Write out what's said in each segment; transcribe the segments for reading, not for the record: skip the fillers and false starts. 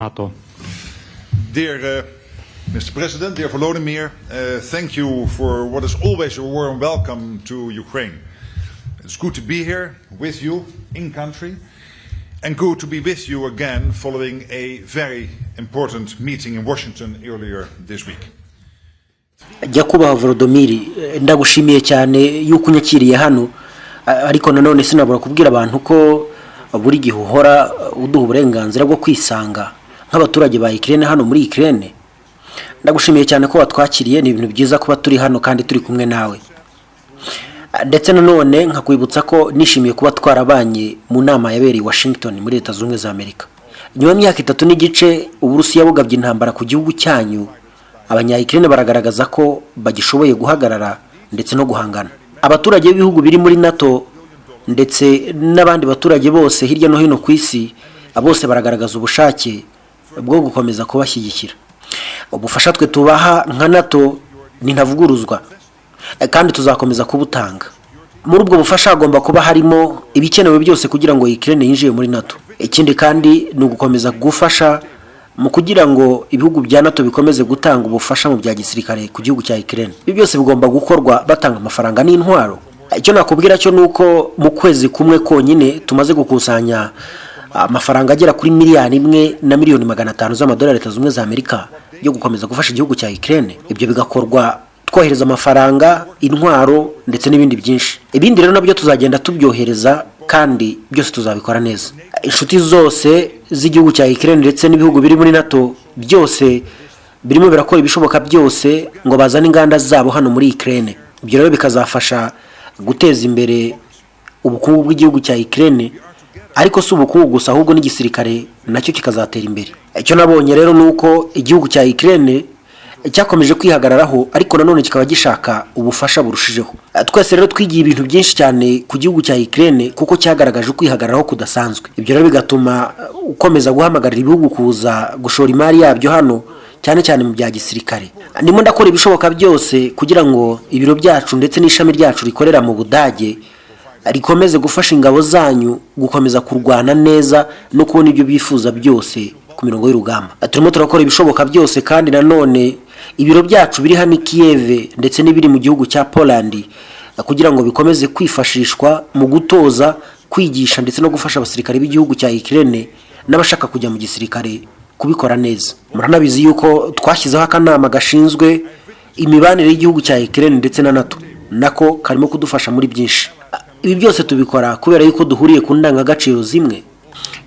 Nato. Dear Mr. President, dear Volodymyr, thank you for what is always a warm welcome to Ukraine. It's good to be here with you in country and good to be with you again following a very important meeting in Washington earlier this week. Nyakubahwa Volodymyr, ndagushimiye cyane yuko unyakiriye hano, ariko nanone sinabura kubwira abantu ko buri gihe uhora uduha uburenganzira bwo kwisanga nk'abaturage ba Ukraine hano muri Ukraine. Ndagushimiye cyane ko watwakiriye, ni ibintu byiza kuba turi hano kandi turi kumwe nawe. Ndetse nanone nkakwibutsa ko nishimiye kuba twarabanye mu nama yabereye Washington muri Leta Zunze za Amerika. Nyuma y'imyaka 3 n'igice Uburusiya bugabye intambara ku gihugu cyanyu, abanya-Ukraine baragaragaza ko bagishoboye guhagarara ndetse no guhangana. Abaturage b'ibihugu biri muri Nato ndetse n'abandi baturage bose hirya no hino ku isi bose baragaragaza ubushake bwo gukomeza kubashyigikira. Ubufasha twe tubaha nka Nato ni ntavuguruzwa kandi tuzakomeza kubutanga. Muri ubwo bufasha agomba kuba harimo ibikenewe byose kugira ngo Ukraine yinjiye muri Nato. Ikindi kandi ni ugukomeza gufasha mu kugira ngo ibihugu bya Nato bikomeze gutanga ubufasha mu bya gisirikare ku gihugu cya Ukraine. Ibi byose bigomba gukorwa batanga amafaranga n'intwaro. Icyo nakubwira cyo nuko mu kwezi kumwe konyine tumaze gukusanya amafaranga agera kuri miliyari 1 na miliyoni 500 z'amadolari Leta Zunze za Amerika yo gukomeza gufasha igihugu cya Ukraine. Ibyo bigakorwa twohereza amafaranga, intwaro ndetse n'ibindi byinshi. Ibindi rero nabyo tuzagenda tubyohereza kandi byose tuzabikora neza. Inshuti zose z'igihugu cya Ukraine ndetse n'ibihugu biri muri Nato byose birimo birakora ibishoboka byose ngo bazane inganda zabo hano muri Ukraine. Ibyo rero bikazafasha guteza imbere ubukungu bw'igihugu cya Ukraine, ariko si ubukungu gusa ahubwo n'igisirikare nacyo kikazatera imbere. Icyo nabonye rero nuko igihugu cya Ukraine cyakomeje kwihagararaho, ariko nanone kikaba gishaka ubufasha burushijeho. Twese rero twigiye ibintu byinshi cyane ku gihugu cya Ukraine kuko cyagaragaje kwihagararaho kudasanzwe. Ibyo rero bigatuma ukomeza guhamagarira ibihugu kuza gushora imari yabyo hano, cyane cyane mu bya gisirikare. Ndimo ndakora ibishoboka byose kugira ngo ibiro byacu ndetse n'ishami ryacu rikorera mu Budage rikomeze gufasha ingabo zanyu gukomeza kurwana neza no kubona ibyo bifuza byose ku mirongo y'urugamba. Turimo turakora ibishoboka byose kandi nanone ibiro byacu biri hano Kyiv ndetse n'ibiri mu gihugu cya Poland kugira ngo bikomeze kwifashishwa mu gutoza, kwigisha ndetse no gufasha abasirikare b'igihugu cya Ukraine n'abashaka kujya mu gisirikare kubikora neza. Muranabizi yuko twashyizeho akanama gashinzwe imibanire y'igihugu cya Ukraine ndetse na Nato, nako karimo kudufasha muri byinshi. Ibi byose tubikora kubera yuko duhuriye ku ndangagaciro zimwe.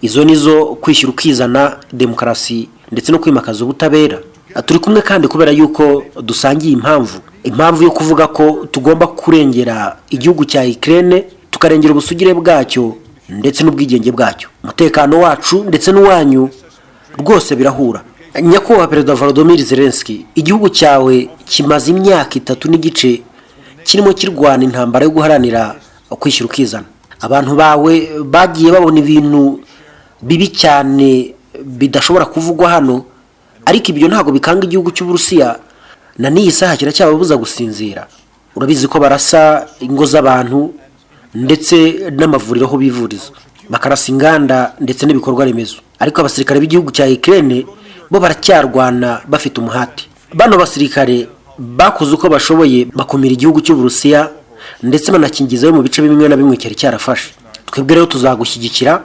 Izo nizo kwishyura ukizana, demokarasi ndetse no kwimakaza ubutabera. Turi kumwe kandi kubera yuko dusangiye impamvu yo kuvuga ko tugomba kurengera igihugu cya Ukraine, tukarengera ubusugire bwacyo ndetse n'ubwigenge bwacyo. Umutekano wacu ndetse n'uwanyu rwose birahura. Nyakubahwa Perezida Volodymyr Zelensky, igihugu cyawe kimaze imyaka 3 n'igice kirimo kirwana intambara yo guharanira kwishyura ukizana. Abantu bawe bagiye babona ibintu bibi cyane bidashobora kuvugwa hano, ariko ibyo ntago bikanga igihugu cy'Uburusiya na n'iyi saha kiracyababuza gusinzira. Urabizi ko barasa ingo z'abantu ndetse n'amavuriro ho bivuriza, bakarasa inganda ndetse n'ibikorwa remezo. Ariko abasirikare b'igihugu cya Ukraine bo baracyarwana bafite umuhati. Bano basirikare bakoze uko bashoboye bakomera igihugu cy'Uburusiya ndetse banakingizayo mu bice bimwe na bimwe cyari cyarafashe. Twebwe rero tuzagushyigikira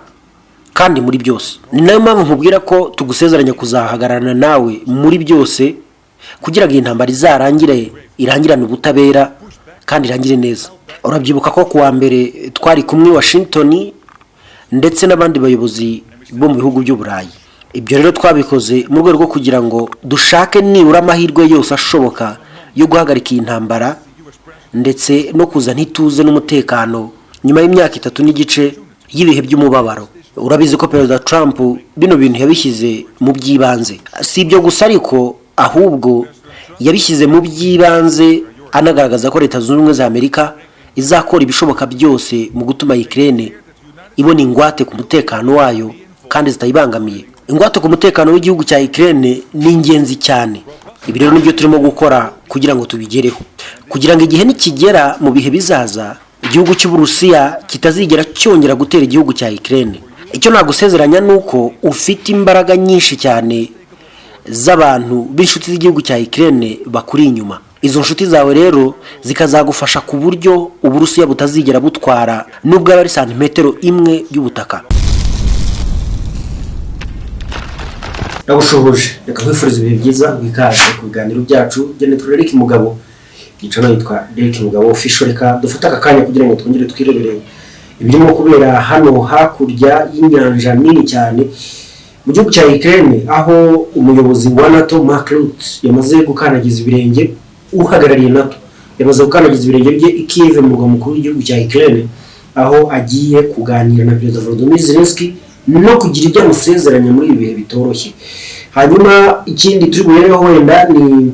kandi muri byose. Ni nayo mpamvu nkubwira ko tugusezeranya kuzahagararana nawe muri byose kugira ngo intambara irangirane ubutabera kandi irangire neza. Urabyibuka ko kuwa mbere twari kumwe Washington ndetse n'abandi bayobozi bo mu bihugu by'Uburayi. Ibyo rero twabikoze mu rwego rwo kugira ngo dushake nibura amahirwe yose ashoboka yo guhagarika iyi ntambara ndetse no kuzana ituze n'umutekano nyuma y'imyaka 3 n'igice y'ibihe by'umubabaro. Urabizi ko Perezida Trump bino bintu yabishyize mu byibanze. Si ibyo gusa ariko ahubwo yabishyize mu byibanze anagaragaza ko Leta Zunze za Amerika izakora ibishoboka byose mu gutuma Ukraine ibona ingwate ku mutekano wayo kandi zitayibangamiye. Ingwate ku mutekano w'igihugu cya Ukraine ni ingenzi cyane. Ibi rero nibyo turimo gukora kugira ngo tubigereho, kugira ngo igihe nikigera mu bihe bizaza igihugu cy'Uburusiya kitazigera cyongera gutera igihugu cya Ukraine. icyo nagusezeranya nuko ufite imbaraga nyinshi cyane z'abantu b'inshuti z'igihugu cya Ukraine bakuri inyuma. Izo nshuti zawe rero zikazagufasha ku buryo Uburusiya butazigera butwara nubwo ari santimetero imwe y'ubutaka. Nagushoboje reka kwifuriza ibihe byiza wikaje ku biganiro byacu. Gene Derek Mugabo gicana yitwa Derek Mugabo official. Reka dufata akanya kugira ngo twongere twirebere ibirimo kubera hano hakurya y'inyanja nini cyane mu gihugu cya Ukraine, aho umuyobozi wa Nato Mark Rutte yamaze gukanagiza ibirenge, uhagarariye Nato yamaze gukanagiza ibirenge bye i Kyiv mu murwa mukuru w'igihugu cya Ukraine, aho agiye kuganira na Perezida Volodymyr Zelensky no kugira ibyo amusezeranya muri ibi bihe bitoroshye. Hanyuma ikindi turi buhereho wenda ni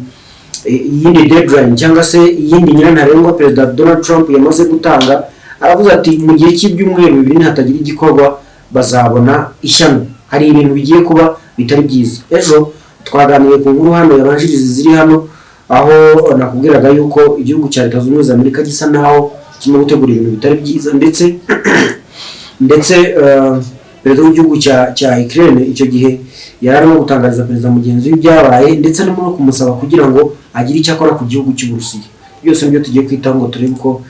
iyindi deadline cyangwa se iyindi nyirantarengwa Perezida Donald Trump yamaze gutanga. Aravuze ati mu gihe cy'ibyumweru 2 hatagira igikorwa bazabona ishyano, hari ibintu bigiye kuba bitari byiza. Ejo twaganiriye ku nkuru hano yabanjiriza ziri hano, aho nakubwiraga yuko igihugu cya Leta Zunze Ubumwe za Amerika gisa naho kirimo gutegura ibintu bitari byiza, ndetse perezida w'igihugu cya Ukraine icyo gihe yararimo gutangariza perezida mugenzi w'ibyabaye, ndetse no kumusaba kugira ngo agire icyo akora ku gihugu cy'Uburusiya. Byose nibyo tugiye kwitaho ngo turebe ko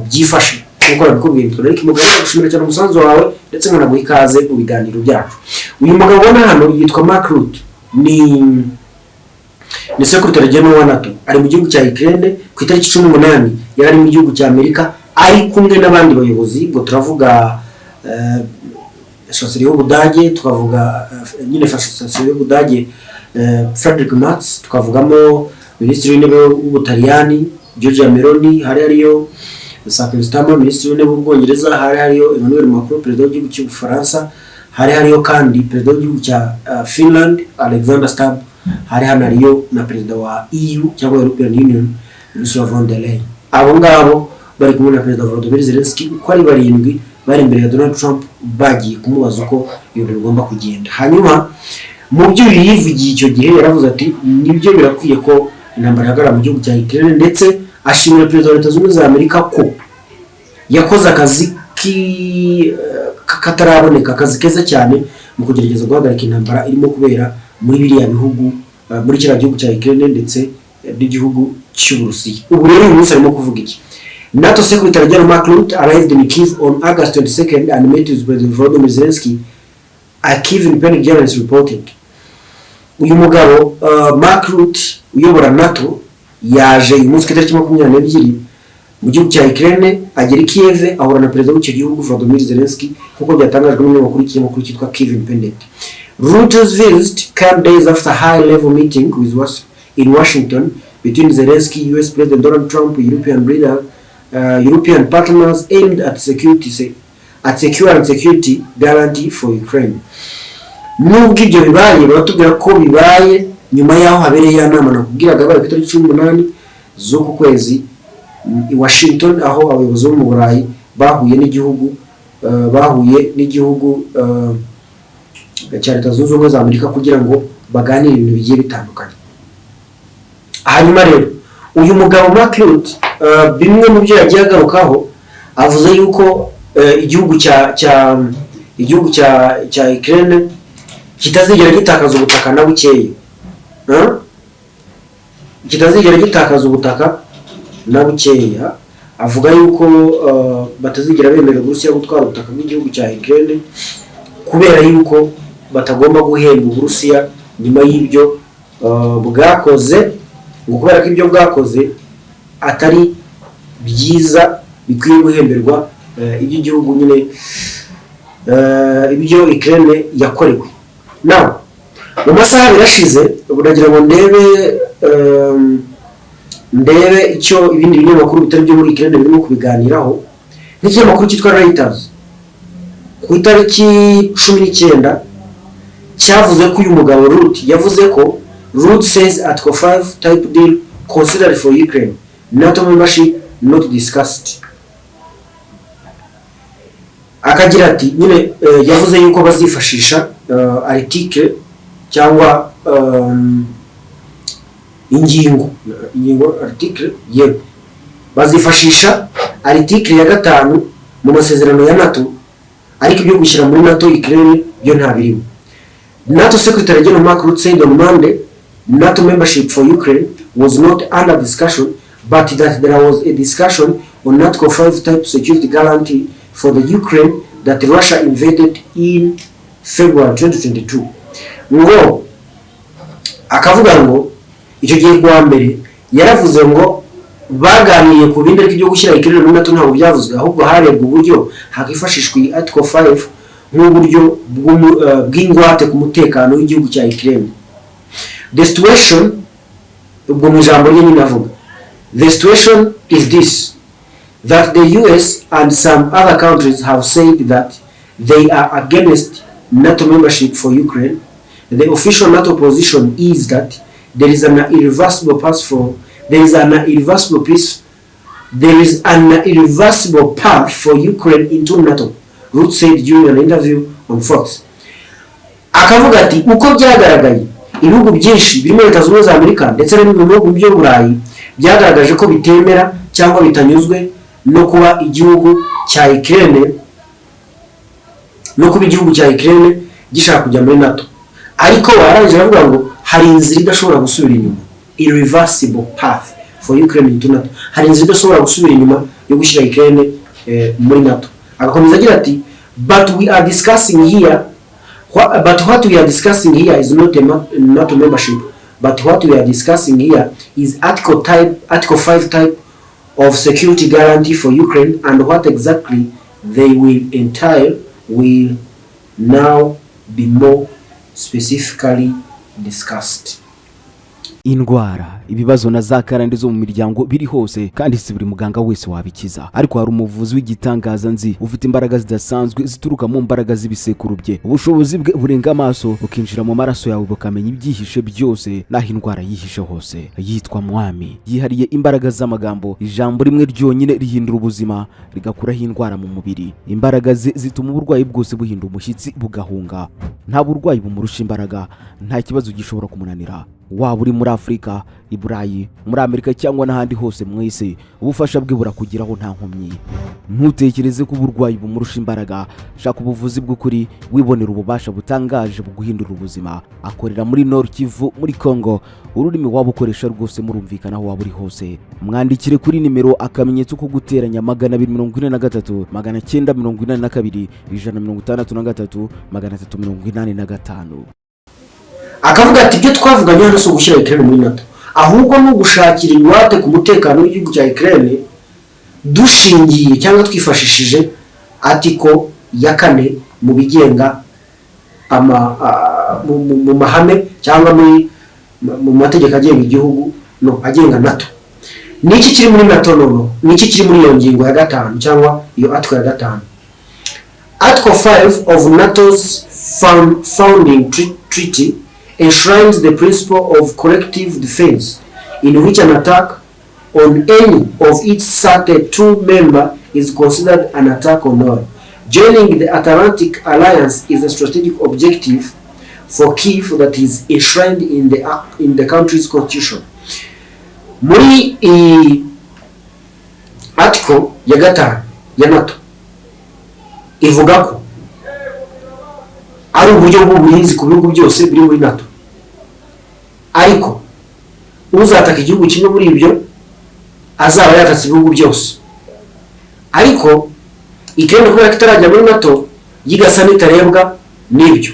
byifashe. Nk'uko nabikubwiye, Derek Mugabo gushimira cyane umusanzu wawe ndetse nkanaguha ikaze mu biganiro byacu. Uyu mugabo ubona hano yitwa Mark Rutte, ni Secretary General wa Nato, ari mu gihugu cya Ukraine ku itariki 18 yari mu gihugu cya Amerika ari kumwe n'abandi bayobozi. Ngo turavuga Chancelier w'Ubudage, tukavuga nyine Chancelier w'Ubudage Friedrich Merz, tukavugamo Minisitiri w'Intebe w'Ubutaliyani Giorgia Meloni, hari hariyo Sakistama Minisitiri w'Intebe w'Ubwongereza, hari hariyo Emmanuel Macron Perezida w'igihugu cy'Ubufaransa, hari hariyo kandi Perezida w'igihugu cya Finland Alexander Stubb, hari hariyo na Perezida wa EU cyangwa European Union Ursula von der Leyen. Abo ngabo bari kumwe na Perezida Volodymyr Zelensky uko ari 7 bari imbere ya Donald Trump bagiye kumubaza uko ibintu bigomba kugenda. Hanyuma mu byo yivugiye icyo gihe yaravuze ati nibyo birakwiye ko intambara yahagarara mu gihugu cya Ukraine, ndetse ashimira Perezida wa Leta Zunze Ubumwe za Amerika ko yakoze akazi kataraboneka, akazi keza cyane mu kugerageza guhagarika intambara irimo kubera muri biriya bihugu, muri kiriya gihugu cya Ukraine ndetse n'igihugu cy'Uburusiya. Ubu rero uyu munsi arimo kuvuga iki? NATO Secretary General Mark Rutte arrived in Kyiv on August 22nd and met with President Volodymyr Zelensky, a Kyiv independent journalist reported. Uyu mugabo Mark Rutte uyobora NATO yaje uyu munsi ku itariki 22 mu gihugu cya Ukraine, agera i Kyiv ahura na perezida w'icyo gihugu Volodymyr Zelensky nk'uko byatangajwe n'umunyamakuru w'ikinyamakuru cyitwa Kyiv Independent. Rutte's visit came days after a high-level meeting in Washington between Zelensky, US President Donald Trump, European partners aimed at secure and security guarantee for Ukraine. Nubwo ibyo bibaye baratubwira ko bibaye nyuma yaho habereye ya nama nakubwiraga bari ku itariki 18 z'uku kwezi i Washington, aho abayobozi bo mu Burayi bahuye n'igihugu cya Leta Zunze Ubumwe za Amerika kugira ngo baganire ibintu bigiye bitandukanye. Hanyuma rero uyu mugabo Mark Rutte bimwe mu byo yagiye agarukaho, avuze yuko igihugu cya Ukraine kitazigera gitakaza ubutaka na bukeya, kitazigera gitakaza ubutaka na bukeya. Avuga yuko batazigera bemerera Uburusiya gutwara ubutaka bw'igihugu cya Ukraine kubera yuko batagomba guhemba Uburusiya nyuma y'ibyo bwakoze, ngo kubera ko ibyo bwakoze atari byiza bikwiye guhemberwa iby'igihugu nyine ibyo Ukraine yakorewe. Now mu masaha birashize buragira ngo ndebe icyo ibindi binyamakuru bitari byo muri Ukraine birimo kubiganiraho. N'ikinyamakuru cyitwa Reuters ku itariki 19 cyavuze ko uyu mugabo Rutte yavuze ko Rutte says Article 5 type deal considered for Ukraine, NATO membership not discussed. Akagira ati nyine yavuze yuko bazifashisha article cyangwa ingingo article yego bazifashisha article ya 5 mu masezerano ya NATO ariko ibyo gushyira muri NATO Ukraine byo nta birimo. NATO Secretary General Mark Rutte said on Monday NATO membership for Ukraine was not under discussion, but that there was a discussion on Article 5 type security guarantee for the Ukraine that Russia invaded in February 2022. Ngo akavuga ngo icyo gihe kwa mbere yaravuze ngo baganiye ku bindi ariko byo gushyira Ukraine muri NATO ntabwo byavuzwe, ahubwo harebwa uburyo hakifashishwa Article 5 nk'uburyo bw'ingwate ku mutekano w'igihugu cya Ukraine. The situation, ubwo mu ijambo rye nyine avuga, the situation is this, that the US and some other countries have said that they are against NATO membership for Ukraine. The official NATO position is that there is an irreversible path for Ukraine into NATO, Rutte said during an interview on Fox. Akavuga ati uko byagaragaye ibihugu byinshi birimo Leta Zunze Ubumwe za Amerika ndetse n'ibihugu by'u Burayi byagaragaje ko bitemera cyangwa bitanyuzwe no kuba igihugu cya Ukraine gishaka kujya muri NATO, ariko barangije bavuga ngo hari inzira idashobora gusubira inyuma, irreversible path for Ukraine into NATO, hari inzira idashobora gusubira inyuma yo gushyira Ukraine muri NATO. Agakomeza agira ati but what we are discussing here is not a NATO membership, but what we are discussing here is Article 5 type of security guarantee for Ukraine, and what exactly they will entail will now be more specifically discussed. Indwara, ibibazo na za karande zo mu miryango biri hose kandi si buri muganga wese wabikiza, ariko hari umuvuzi w'igitangaza nzi ufite imbaraga zidasanzwe zituruka mu mbaraga z'ibisekuru bye. Ubushobozi bwe burenga amaso bukinjira mu maraso yawe bukamenya ibyihishe byose naho indwara yihishe hose. Yitwa Mwami, yihariye imbaraga z'amagambo, ijambo rimwe ryonyine rihindura ubuzima rigakuraho indwara mu mubiri. Imbaraga ze zituma uburwayi bwose buhinda umushyitsi bugahunga. Nta burwayi bumurusha imbaraga, nta kibazo gishobora kumunanira. Waba uri muri Afrika, i Burayi, muri Amerika cyangwa n'ahandi hose mu isi, ubufasha bwe burakugiraho nta nkomyi. Ntutekereze ko uburwayi bumurusha imbaraga, shaka ubuvuzi bw'ukuri wibonera ububasha butangaje buguhindura ubuzima. Akorera muri Nord Kyiv muri Congo, ururimi waba ukoresha rwose murumvikana aho waba uri hose. Mwandikire kuri nimero akamenyetso ko guteranya 243 942 163 385. Akavuga ati ibyo twavuganye hano si ugushyira Ukraine muri NATO, ahubwo no gushakira ingwate ku mutekano w'igihugu cya Ukraine dushingiye cyangwa twifashishije Article ya 4 mu bigenga mu mahame cyangwa mu mategeko agenga igihugu agenga NATO. Niki kiri muri NATO niki kiri muri iyo ngingo ya 5 cyangwa iyo Article ya 5? Article 5 of NATO's founding treaty enshrines the principle of collective defense, in which an attack on any of its 32 members is considered an attack on all. Joining the Atlantic Alliance is a strategic objective for Kyiv that is enshrined in the country's constitution. Muri article ya 5 ya NATO ivuga ko ari uburyo bw'uburinzi ku bihugu byose biri muri NATO, ariko uzataka igihugu kimwe muri ibyo azaba yatatse ibihugu byose. Ariko Ukraine kubera ko itarajya muri NATO yigasa n'itarebwa n'ibyo,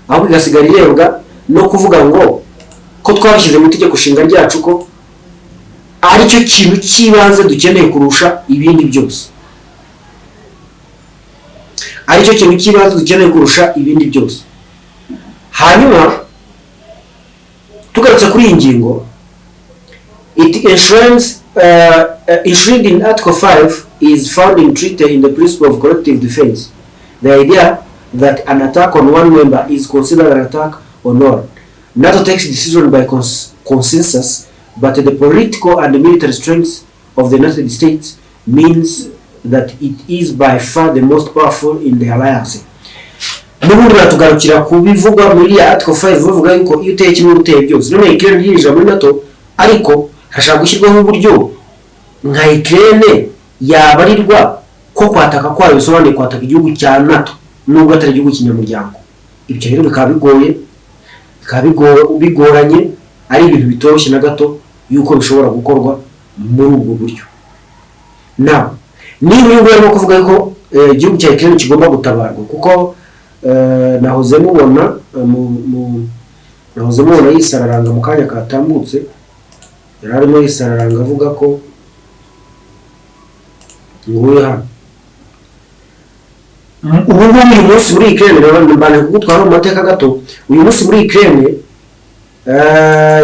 ahubwo igasigara irebwa no kuvuga ngo ko twabishyize mu itegeko nshinga ryacu ko ari cyo kintu cy'ibanze dukeneye kurusha ibindi byose, aricyo kintu cy'ibanze dukeneye kurusha ibindi byose. Hanyuma tugarutse kuri iyi ngingo, it enshrines enshrined in Article 5 is found in treaty in the principle of collective defense, the idea that an attack on one member is considered an attack on all. NATO takes decision by consensus, but the political and military strength of the United States means that it is by far the most powerful in the alliance. N'ubundi batugarukira kubivugwa muri Article 5 bavuga yuko iyo uteye kimwe uteye byose. None Ukraine yinjira muri NATO, ariko hashaka gushyirwaho uburyo nka Ukraine yabarirwa ko kwataka kwayo bisobanuye kwataka igihugu cya NATO nubwo atari igihugu kinyamuryango. Ibyo rero bikaba bigoranye, ari ibintu bitoroshye na gato yuko bishobora gukorwa muri ubwo buryo. Nawe niba uyu nguyu arimo kuvuga ko igihugu cya Ukraine kigomba gutabarwa, kuko nahoze mubona yisararanga mu kanya katambutse, yari arimo yisararanga avuga ko nguye hano ubu ngubu uyu munsi muri Ukraine, mbanje kugutwara mu mateka gato. Uyu munsi muri Ukraine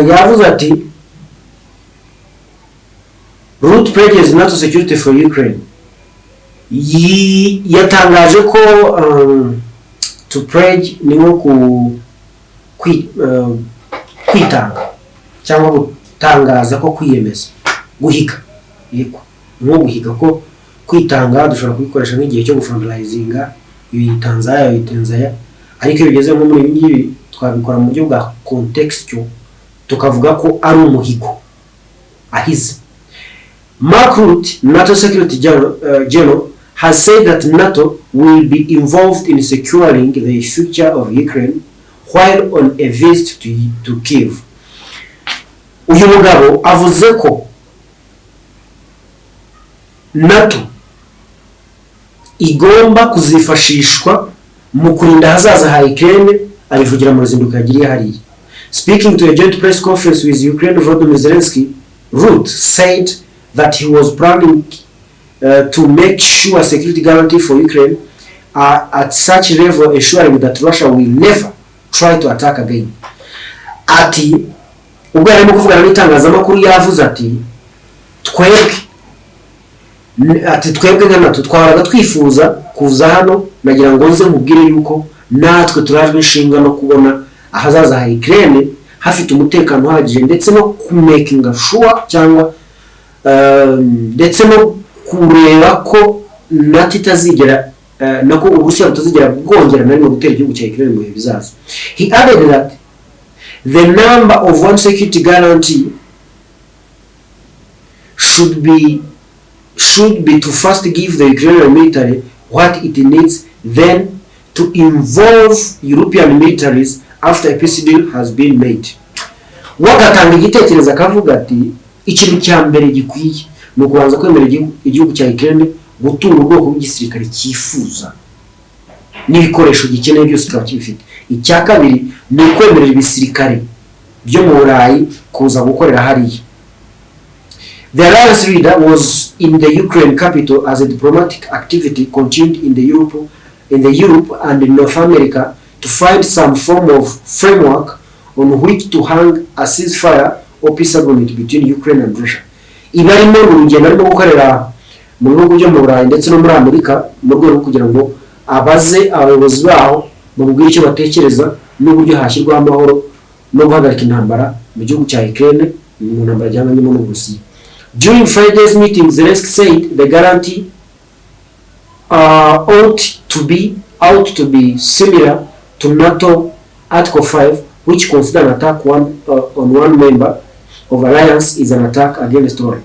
yavuze ati Rutte pledges NATO security for Ukraine. Yatangaje ko to pledge ni nko kwitanga cyangwa gutangaza ko kwiyemeza, guhiga, yego nko guhiga ko kwitanga dushobora kubikoresha nk'igihe cyo gufundraisinga yitanzaya, ariko iyo bigeze nko muri ibi ngibi twabikora mu buryo bwa contextual, tukavuga ko ari umuhigo ahize. Mark Rutte, NATO Security General, has said that NATO will be involved in securing the future of Ukraine while on a visit to Kyiv. Uyu mugabo avuze ko NATO igomba kuzifashishwa mu kurinda hazaza ha Ukraine, abivugira mu ruzinduko yagiriye hariya. Speaking to a joint press conference with Ukraine Volodymyr Zelensky, Rutte said that he was planning to make sure security guarantee for Ukraine are at such level, ensuring that Russia will never try to attack again. Ati ubwo arimo kuvugana n'itangazamakuru yavuze ati twebwe nka NATO twaraga twifuza kuza hano, nagira ngo nze mubwire yuko natwe turajwe inshinga no kubona ahazaza ha Ukraine hafite umutekano uhagije, ndetse no kumakinga sure cyangwa ndetse no kureba ko NATO itazigera nako Uburusiya butazigera bwongera na rimwe gutera igihugu cya Ukraine mu bihe bizaza. He added that the number of one security guarantee should be to first give the Ukrainian military what it needs, then to involve European militaries after a peace deal has been made. Wagatanga igitekerezo akavuga ati ikintu cya mbere gikwiye ni ukubanza kwemera igihugu cya Ukraine gutura ubwoko bw'igisirikare cyifuza n'ibikoresho gikeneye byose kikaba kibifite. Icya kabiri ni kwemerera ibisirikare byo mu Burayi kuza gukorera hariya. The alliance leader was in the Ukraine capital as a diplomatic activity continued in the Europe and in North America to find some form of framework on which to hang a ceasefire or peace agreement between Ukraine and Russia. Ibarimo urugendo arimo gukorera mu bihugu byo mu Burayi ndetse no muri Amerika mu rwego rwo kugira ngo abaze abayobozi baho bamubwire icyo batekereza n'uburyo hashyirwaho amahoro no guhagarika intambara mu gihugu cya Ukraine mu ntambara y'amanyemo n'Uburusiya. During Friday's meeting, Zelensky said the guarantee ought to be similar to NATO Article 5, which consider an attack on one member of alliance is an attack against all.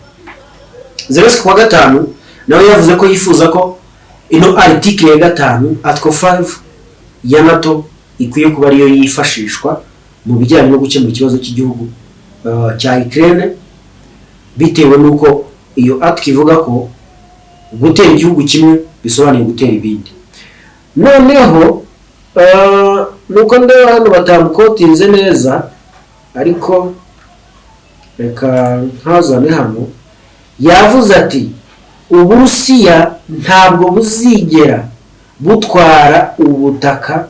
Zelensky kwa gatanu nawe yavuze ko yifuza ko ino article ya gatanu Article 5 ya NATO ikwiye kuba ariyo yifashishwa mu bijyanye no gukemura ikibazo cy'igihugu cya Ukraine, bitewe nuko iyo article ivuga ko gutera igihugu kimwe bisobanuye gutera ibindi. Noneho nuko ndeba hano batamukotinze neza, ariko reka nkazane hano. Yavuze ati Uburusiya ntabwo buzigera butwara ubutaka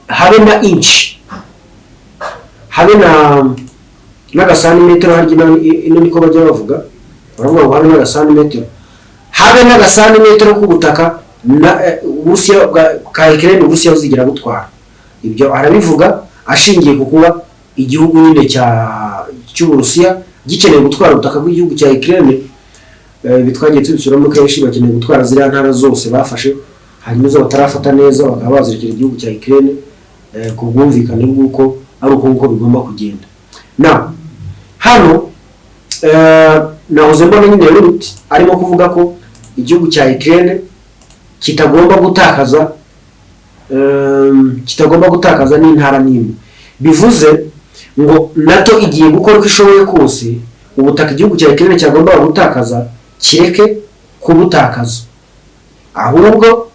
habe na inch, habe n'agasantimetero, harya ino niko bajya bavuga, baravuga ngo habe n'agasantimetero, habe n'agasantimetero k'ubutaka Uburusiya ka Ukraine Uburusiya buzigera butwara. Ibyo arabivuga ashingiye ku kuba igihugu nyine cy'Uburusiya gikeneye gutwara ubutaka bw'igihugu cya Ukraine. Bitwagiye tubisubiramo kenshi, bakeneye gutwara ziriya ntara zose bafashe, hanyuma zo batarafata neza bakaba bazirekera igihugu cya Ukraine ku bwumvikane bw'uko ari uko bigomba kugenda. Na hano nahoze mbona nyine Rutte arimo kuvuga ko igihugu cya Ukraine kitagomba gutakaza kitagomba gutakaza n'intara n'imwe. Bivuze ngo NATO igiye gukora uko ishoboye kose ubutaka igihugu cya Ukraine cyagomba gutakaza kireke kubutakaza, ahubwo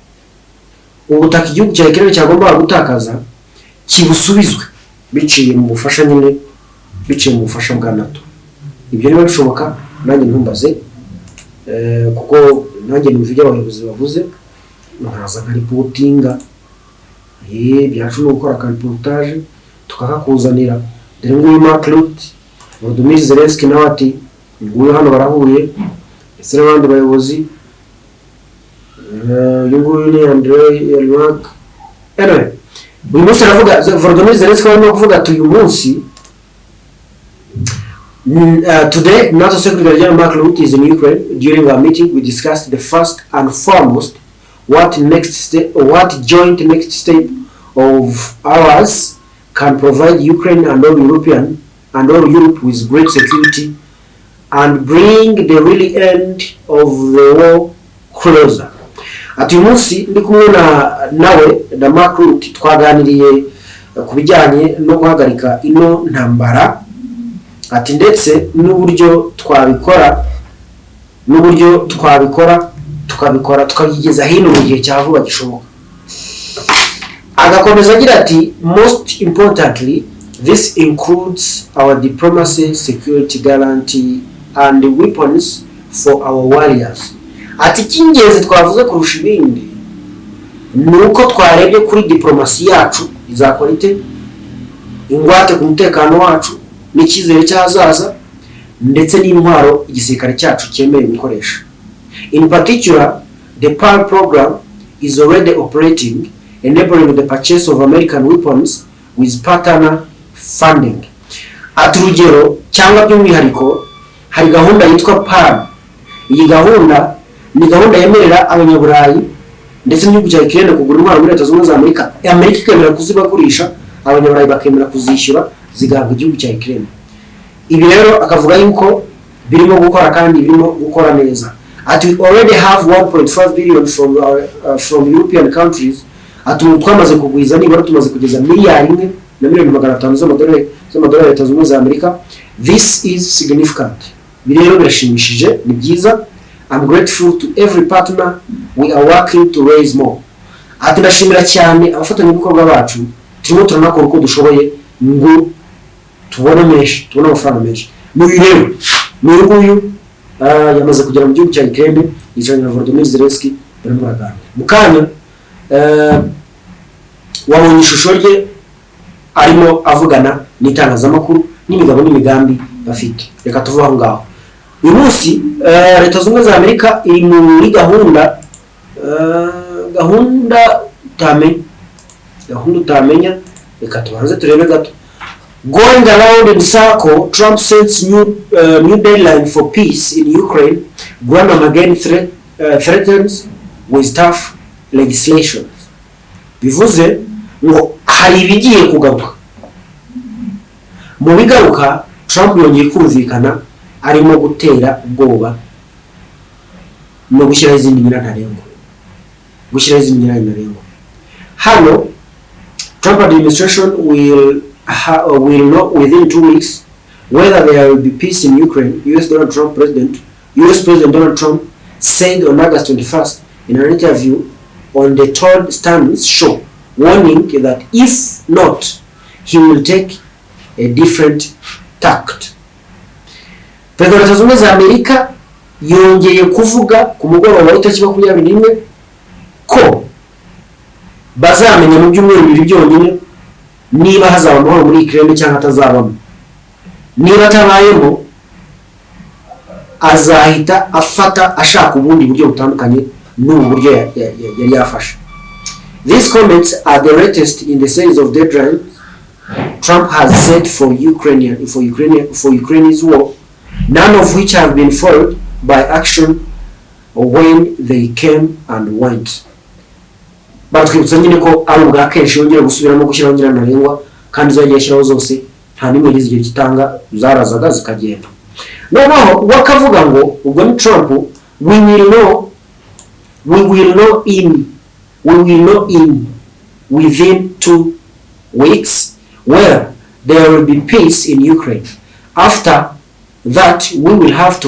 ubutaka igihugu cya Ukraine cyagomba gutakaza kibusubizwe biciye mu bufasha nyine, biciye mu bufasha bwa NATO. Ibyo niba bishoboka nanjye ntumbaze, kuko nanjye numva ibyo abayobozi bavuze nkaza nka reportinga byacu no gukora reportage tukakakuzanira. Dore nguyu Mark Rutte, Volodymyr Zelensky nawe ati nguyu hano barahuye, ese n'abandi bayobozi nguyu ni Andrei Yermak. Anyway, uyu munsi aravuga Volodymyr Zelensky arimo kuvuga ati uyu munsi today NATO Secretary General Mark Rutte is in Ukraine. During our meeting we discussed the first and foremost what joint next step of ours can provide Ukraine and all Europe with great security and bring the really end of the war closer. Ati umunsi ndi kumwe nawe na Mark Rutte twaganiriye kubijyanye no guhagarika ino ntambara, ati ndetse n'uburyo twabikora tukabigeza hino mu gihe cya vuba gishoboka. Agakomeza agira ati most importantly this includes our diplomacy, security guarantee and weapons for our warriors. Ati cy'ingenzi twavuze kurusha ibindi nuko twarebye kuri diplomasi yacu izakora ite, ingwate ku mutekano wacu n'icyizere cy'ahazaza ndetse n'intwaro igisirikare cyacu cyemeye gukoresha. In particular, the PAL program is already operating, enabling the purchase of American weapons with partner funding. Ati urugero cyangwa by'umwihariko hari gahunda yitwa PAL. Iyi gahunda ni gahunda yemerera abanyaburayi ndetse n'igihugu cya Ukraine kugura intwaro muri Leta Zunze Ubumwe za Amerika. Amerika ikemera kuzibagurisha, abanyaburayi bakemera kuzishyura zigahabwa igihugu cya Ukraine. Ibi rero akavuga yuko birimo gukora kandi birimo gukora neza. Ati we already have 1.5 billion from European countries. Ati twamaze kugwiza nibura tumaze kugeza miliyari 1,500,000 z'amadolari ya Leta Zunze Ubumwe za Amerika. This is significant. Birero birashimishije, ni byiza. I'm grateful to every partner we are working to raise more. Ati ndashimira cyane abafatanyabikorwa bacu turimo turanakora uko dushoboye ngo tubone amafaranga menshi. N'uyu nguyu yamaze kugera mu gihugu cya Ukraine yicaranye na Volodymyr Zelensky barimo baraganira. Mukanya wabonye ishusho rye arimo avugana n'itangazamakuru n'imigabo n'imigambi bafite. Reka tuvuge aho ngaho. Uyu munsi Leta Zunze Ubumwe za Amerika iri muri gahunda utamenya, reka tubanze turebe gato. Going around in circle, Trump sets new deadline for peace in Ukraine. Bwanyu again threatens with tough legislation. Bivuze ngo hari ibigiye kugaruka. Mu bigaruka Trump yongeye kumvikana arimo gutera ubwoba no gushyiraho izindi nyirantarengwa. Hano Trump administration will know within 2 weeks whether there will be peace in Ukraine. US President Donald Trump said on August 21st in an interview on the Todd Stern's show, warning that if not, he will take a different tact. Perezida wa Zunze Ubumwe za Amerika yongeye kuvuga ku mugoroba w'itariki 21 ko bazamenya mu byumweru bibiri byonyine niba hazaba amahoro muri Ukraine cyangwa atazabamo. Niba atabayemo azahita afata ashaka ubundi buryo butandukanye n'ubu buryo yari yafashe. These comments are the latest in the series of deadlines Trump has set for Ukraine's war, none of which have been followed by action when they came and went. Batwibutsa nyine ko ari ubwa kenshi yongera gusubiramo gushyiraho nyirantarengwa kandi zagiye ashyiraho zose nta nimwe n'izigihe gitanga zarazaga zikagenda. Noneho wakavuga ngo ubwo ni Trump, we will know within 2 weeks where there will be peace in Ukraine. After that we will have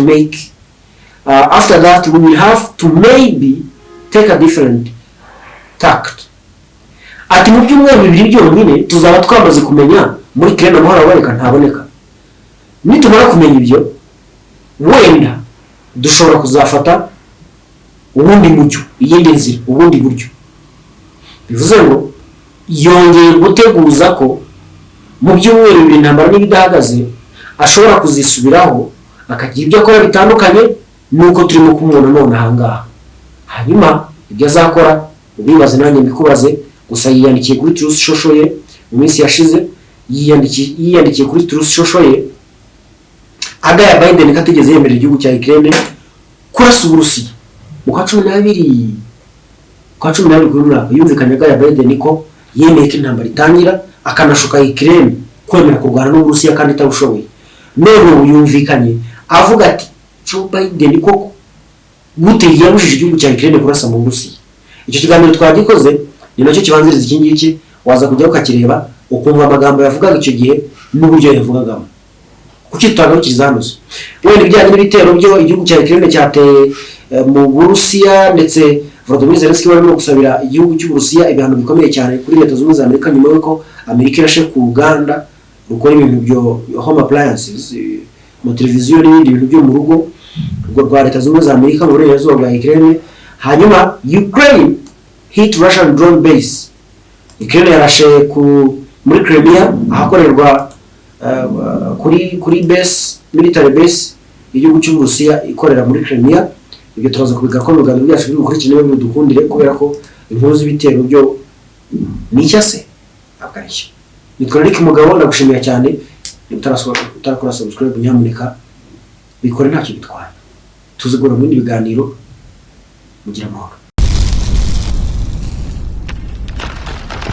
to maybe take a different tact. Ati mu byumweru bibiri byonyine tuzaba twamaze kumenya muri Ukraine amahoro aboneka ntaboneka. Nitumara kumenya ibyo wenda dushobora kuzafata ubundi mujyo iyindi nzira ubundi buryo. Bivuze ngo yongeye guteguza ko mu byumweru bibiri intambara n'ibidahagaze ashobora kuzisubiraho akagira ibyo akora bitandukanye nuko turimo kumubona none ahangaha. Hanyuma ibyo azakora ubibaze nanjye mbikubaze. Gusa yiyandikiye kuri Truth Social ye mu minsi yashize, yiyandikiye kuri Truth Social ye agaya Biden katigeze yemerera igihugu cya Ukraine kurasa Uburusiya. Mu kwa 12 kuri mwaka yumvikanye agaya Biden ko yemeye ko intambara itangira akanashuka Ukraine kwemera kurwana n'Uburusiya kandi itabushoboye. None yumvikanye avuga ati Joe Biden koko gute yabujije igihugu cya Ukraine kurasa mu Burusiya. Icyo kiganiro twagikoze ni nacyo kibanziriza iki ngiki, waza kujya ukakireba ukumva amagambo yavugaga icyo gihe n'uburyo yavugagamo. Kuki tutagabukiriza hano se wenda ibijyanye n'ibitero byo igihugu cya Ukraine cyateye mu Burusiya, ndetse Volodymyr Zelensky barimo gusabira igihugu cy'Uburusiya ibihano bikomeye cyane kuri Leta Zunze Ubumwe za Amerika nyuma y'uko Amerika irashe ku Uganda rukora ibintu byo home appliances, mu televiziyo n'ibindi bintu byo mu rugo rwa Leta Zunze Ubumwe za Amerika mu burengerazuba bwa Ukraine. Hanyuma Ukraine hit Russian drone base. Ukraine yarashe muri Crimea ahakorerwa kuri base, military base igihugu cy'Uburusiya ikorera muri Crimea. Ibyo turaza kubigaruka mu biganiro byacu bikurikirana n'ibidukundire kubera ko inkuru z'ibitero byo nicyase akarishya. Nitwa Rick Mugabo, ndagushimira cyane. Utarakora subscribe nyamuneka bikore ntacyo bitwara. Tuzigura mu bindi biganiro mugira amahoro.